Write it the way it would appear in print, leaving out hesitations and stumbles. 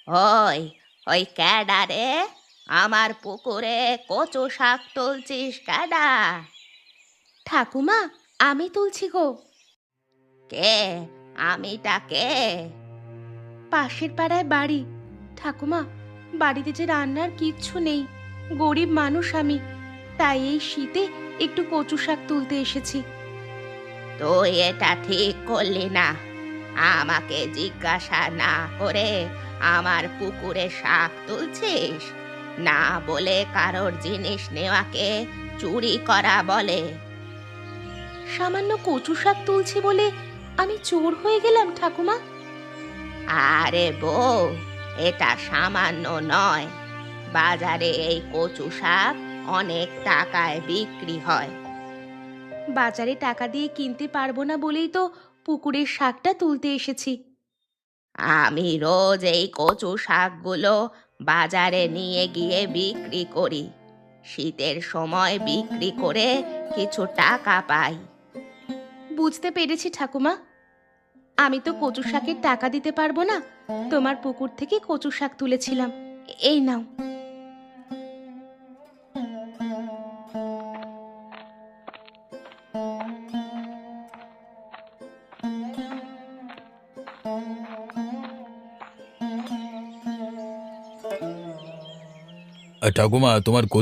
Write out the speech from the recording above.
ওই ওই ক্যাডা রে, আমার পুকুরে কচু শাক তুলছিস ক্যাডা? ঠাকুমা, আমি তুলছি গো। কে? আমিটা কে? পাশের পাড়ায় বাড়ি। ঠাকুমা, বাড়িতে যে রান্নার কিচ্ছু নেই, গরিব মানুষ আমি, তাই এই শীতে একটু কচু শাক তুলতে এসেছি। তুই এটা ঠিক করলি না। আমাকে জিজ্ঞাসা না করে আমার পুকুরে শাক তুলছিস? না বলে কারোর জিনিস নেওয়াকে চুরি করা বলে। সামান্য কচু শাক তুলছি বলে আমি চোর হয়ে গেলাম ঠাকুমা? আরে বউ, এটা সামান্য নয়। বাজারে এই কচু শাক অনেক টাকায় বিক্রি হয়। বাজারে টাকা দিয়ে কিনতে পারবো না বলেই তো পুকুরের শাকটা তুলতে এসেছি। আমি রোজ এই কচু শাকগুলো বাজারে নিয়ে গিয়ে বিক্রি করি। শীতের সময় বিক্রি করে কিছু টাকা পাই। বুঝতে পেরেছি ঠাকুমা, আমি তো কচু শাকের টাকা দিতে পারবো না, তোমার পুকুর থেকে কচু শাক তুলেছিলাম, এই নাও। ঠাকুমা, তোমার